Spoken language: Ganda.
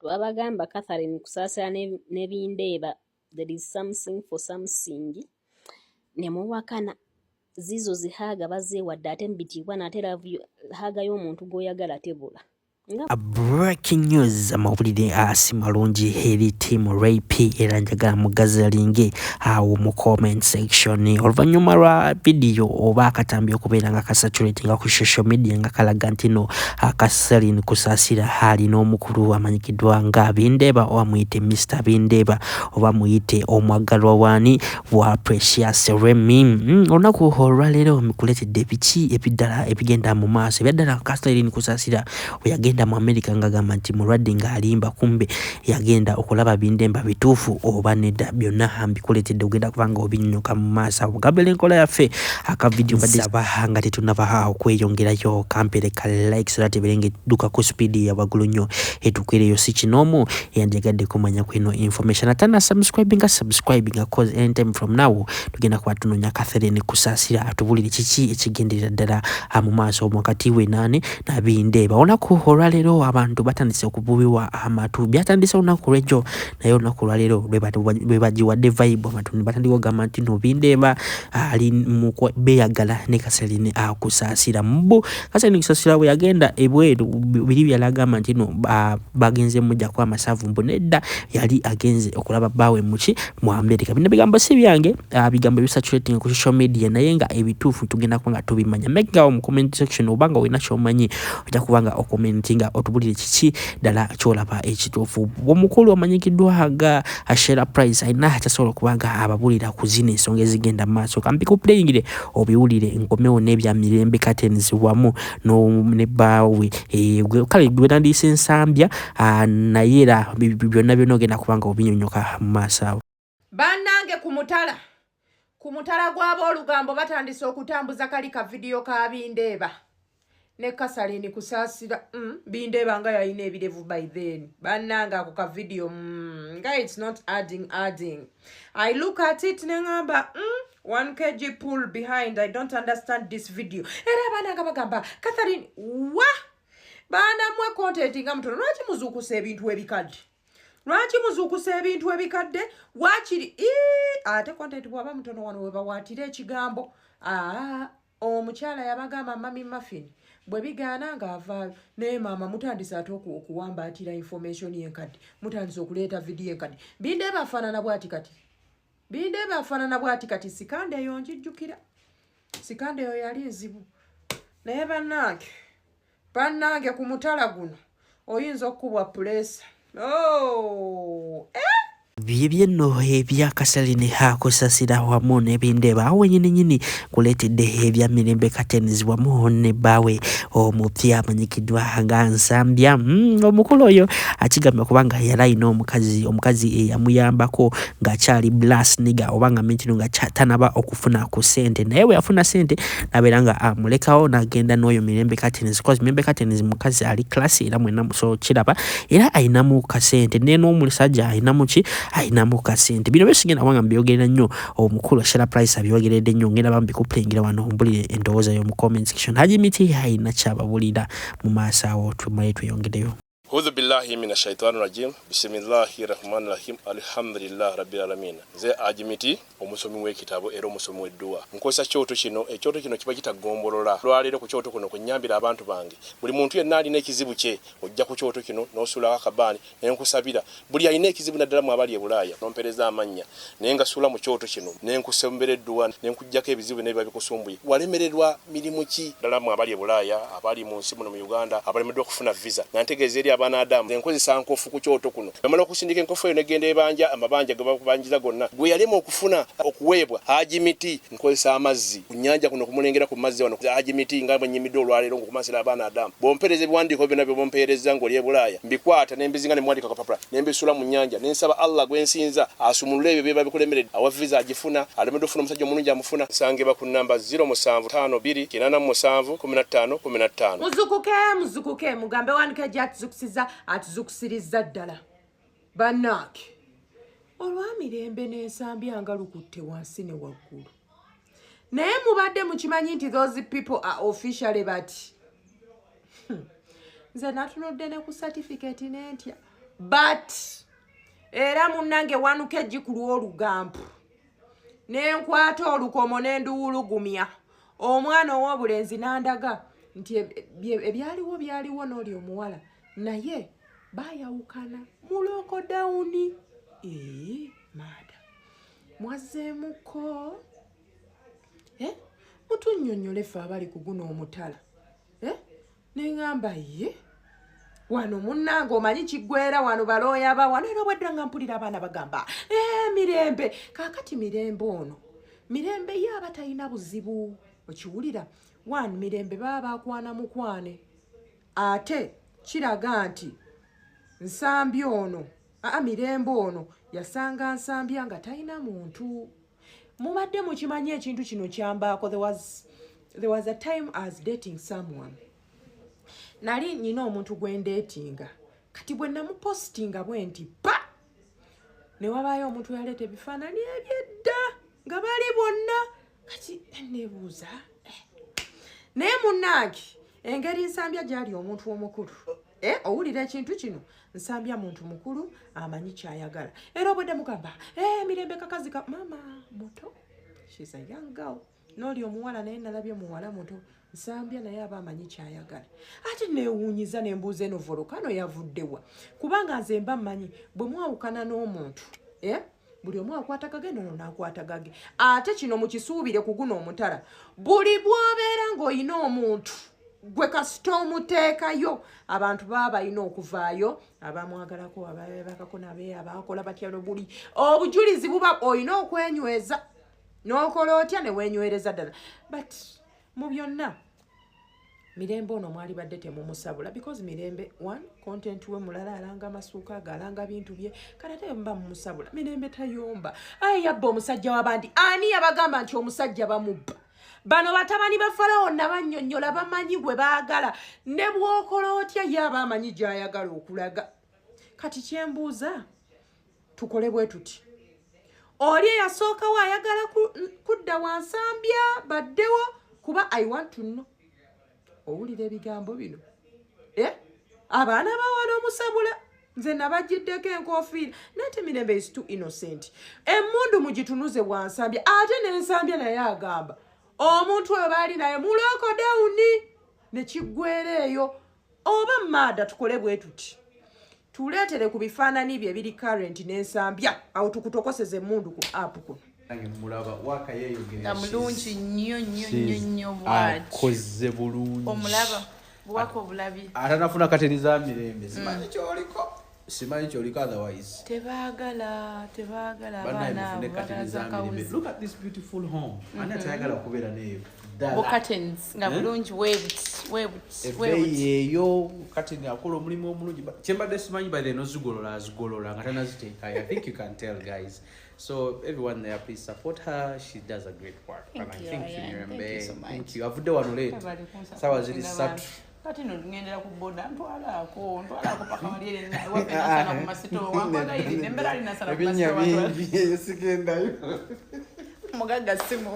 Twabagamba Catherine kusaasira ne bindeeba there is something for something ne muwakana zizo zihaaga bazeewadde ate mbitiibwa nate haaga y'omuntu gw'oyagala tebula. Breaking news amawulire asi malungi eri team Ray-P era njagala mugazalinge awo mu comment section oluvannyuma lwa video oba akatambi okubeera nga kasaturating ku social media nga kalaga nti no Catherine kusaasira hali n'omukulu amanyikiddwa nga Bindeeba oba muyite Mr. Bindeeba oba muyite omwagalwa waani wa Precious Remy olunaku olwaleero mikuletedde biki ebiddala ebigenda mu maaso ebyaddala Catherine kusaasira oyagenda mu America ngagamba nti mulwadde ng'alimba kumbe yagenda okulaba Bindeeba bituufu oba nedda byonna mbikuletedde ogenda kubanga obinyuka mu maaso bugabele enkola yaffe aka video badisaba nga tetunava okweyongerayo kampere ka likes that berenge duka ku speed ya bagulu nnyo etukereyo si kinomo yanjagadde kumanya kwino information atana subscribing cause anytime from now tugenda kuba tunonya Catherine kusaasira atubulire kiki ekigenderera ddala mu maaso wakati we nane na Bindeeba onako olwaleero abantu batandise okububiwa amatu byatandise olunaku lw'ejjo naye olunaku olwaleero lwe bagiwadde vibe abantu ne batandika okugamba nti no Bindeeba ali mu beyagala ne Catherine akusaasira mbu Catherine kusaasira bwe yagenda ebweru biri byalagamba nti no bagenze mujja kwa masavu mbu nedda yali agenze okulaba bawe muki mu America bino bigambo si byange bigambo bisaturating ku social media naye nga ebituufu tugenda kubanga tubimanya make gawo mu comment section obanga wina kyomanyi ojja kubanga okomentinga otubulire kiki ddala kyolaba ekituufu omukulu amanyikiddwa ga Ashera Price ayina kyasobola okubanga ababulira ku zino ensonga ezigenda mu maaso kampikupuleyingire obiwulire enkomewo n'ebya mirembe Curtains wamu ne bawe kale gwe nandiyise ensambya naye era byonna byonna ogenda kubanga obinyonyoka mu maaso awo. Bannange ku mutala gw'aboolugambo batandise okutambuza kali ka video ka Bindeeba ne Catherine kusaasira Bindeeba nga yalina ebirevu by then bannange ako ka video nga it's not adding I look at it nengamba 1 kg pull behind I don't understand this video era bannange bagamba Catherine baana mwe content nga mutono lwaki muzuukusa ebintu ebikadde wakiri ate content bwaba mutono wano we bawaatira ekigambo omukyala yabagamba mami muffin bwe bigaana ng'avaayo naye maama mutandise ate okuwambaatira information yenkadde mutandise okuleeta video enkadde Bindeeba afaanana bw'ati kati sikande eyo njijjukira sikande eyo yali ezibu naye bannange ku mutala guno oyinza okukubwa pulesa byebyenno ebya Catherine akusaasira wamu ne Bindeeba awo nyini kuleetedde ebya mirembe Curtains wamu ne bawe omupya amanyikiddwa nga nsambya omukulu oyo akigamba kubanga yali ayina omukazi eyamuyambako ng'akyali blast nigga obanga mentino nga tanaba okufuna ku ssente naye bwe yafuna ssente nabeera nga amulekawo n'agenda n'oyo mirembe Curtains because mirembe Curtains mukazi ali class era mwenna so kiraba era ayinamu kasente ne n'omusajja ayinamu kasente bino besigenda wanga mbyogerera nnyo omukulu Ashera Price abyogeredde nnyo ngenda bambikupulengera wano mbulire endowooza yo mu comment section Haji Miti ayina kyababulira mu maaso awo tweyongereyo. Hudhu billahi mina shaitani rajim. Bismillahi rahmani rahim. Alhamdulillah rabbil alamin. Ze Ajimiti omusomi w'ekitabo era omusomi w'edduwa. Nkozesa kyoto kino kiba kitagombolola. Lwaleero ku kyoto kuno kunyambira abantu bange. Buli muntu yenna alina ekizibu kye ojja ku kyoto kino n'osula akabaani nenkusabira. Buli alina ekizibu naddala mu abali e Bulaaya nompereza amannya. Naye nga sula mu kyoto kino nenkusembera edduwa nenkujjako ebizibu n'ebiba bikusumbuye. Walemererwa mirimu ki ddala mu abali e Bulaaya abali mu nsi muno mu Uganda abalemeddwa okufuna visa. Nantegeeza eri Adamu enkozesa nkofu ku kyoto kuno bamala okusindika enkofu eyo negenda ebanja amabanja ge bakubanjiza gonna gwe yalema okufuna okuweebwa Haji Miti nkozesa amazzi ku nnyanja kuno kumulengera ku mazzi wano Haji Miti nga banyimidde olwaleero ngokumasira abaana Adamu bompereze ebiwandiiko byonna bye bompereza ng'oli e Bulaaya mbikwata nembizinga ne mwandika kapapula nembisula mu nnyanja nensaba Allah gwensinza asumulule ebyo byeba bikulemeredde awa visa agifuna alemedde ofuna omusajja omulungi amufuna sangeba ku namba 0752 muzukuke mugambe wanike jatuzukusiza atuzukusiriza ddala bannange olw'amirembe n'ensambya nga lukutte wansi ne waggulu naye mubadde mukimanyi nti those people are officially bati nze natunudde ne ku certificate n'entya but era munnange wanuka ejjikulu olugambo n'enkwata olukomo n'enduwulugumya omwana ow'obulenzi n'andaga nti byaliwo n'oli omuwala naye bayawukana mu lokodawuni. Maada mwazzeemuko mutunnyonnyole ffe abali ku guno omutala neŋŋamba ye wano munnange omanyi kiggwera wano balooya ba wano era obwedda nga mpulira abaana bagamba mirembe kaakati mirembe ono mirembe ye aba talina buzibu okiwulira one mirembe baba bakwana mukwane ate kiraga nti nsambya ono mirembe ono yasanga nsambya nga talina muntu. Mubadde mukimanyi ekintu kino kyambaako. There was a time I was dating someone. Nali nina omuntu gwe ndeetinga kati bwe namupostinga bwe nti pa ne wabaayo omuntu yaleeta ebifaananyi ebyedda nga bali bonna kati nebuuza naye munnange engeri nsambya gyali omuntu omukulu owulira ekintu kino nsambya muntu mukulu amanyi kyayagala era obwedde mugamba mirembe kakazi ka mama muto she's a young girl n'oli omuwala naye nalabye muwala muto nsambya naye aba amanyi kyayagala ate neewuunyiza nembuuza eno volokano yavuddewa kubanga nze mba mmanyi bwe mwawukana n'omuntu buli omu akwata gage nono n'akwata gage ate kino mukisuubire ku guno omutala buli bw'obeera ng'olina omuntu gwe kasita omuteekayo abantu baba balina okuvaayo abamwagalako ababakako nabe abakola batya buli obujulizi buba olina okwenyweza n'okola otya ne weenywereza ddala but mu byonna mirembe ono mwali badde temumusabula because mirembe one content we mulala alanga amasuuka agalanga bintu bye kale ate mba mumusabula mirembe tayomba yabba omusajja w'abandi ani yabagamba nti omusajja bamubba bano batabani ba Falawo nabannyonnyola bamanyi gwe baagala ne bw'okola otya yaba amanyi gy'ayagala okulaga kati kyembuuza tukole bwe tuti oli eyasookawo ayagala kudda wansambya baddewo kuba I want to know owulira ebigambo bino abaana bawala omusabula nze nabagiddeko enkofiira nate mirembe is too innocent emmundu mugitunuze wansambya ate n'ensambya naye agamba omuntu oyo baali naye mu lokodawuni ne kiggwera eyo oba maada tukole bwe tuti tuleetere ku bifaananyi bye biri current n'ensambya awo tukutokoseze emmundu ku app kuno mulaba waka yeeyogerera mulungi nnyo akoze bulungi omulaba buwaka obulabi atanafuna kateriza mirembe simanyi kyoliko otherwise tebaagala abaana kateriza mirembe. Look at this beautiful home ani atayagala kubeera neyo curtains nga bulungi ebbeeyi eyo kateni akola omulimu omulungi kyembadde simanyi badde nozigolola nga tanaziteekayo. I think you can tell guys. So everyone there, please support her. She does a great work. Thank you, Ryan. Thank you so much. Thank you. Avudde wano leero. Sawa ziri ssatu. Kati no ngendera ku boda ntwalako paka waliere wapi nasana ku masito wangoga ili nembera ali nasana ku masito bingi sigendayo mugaga simu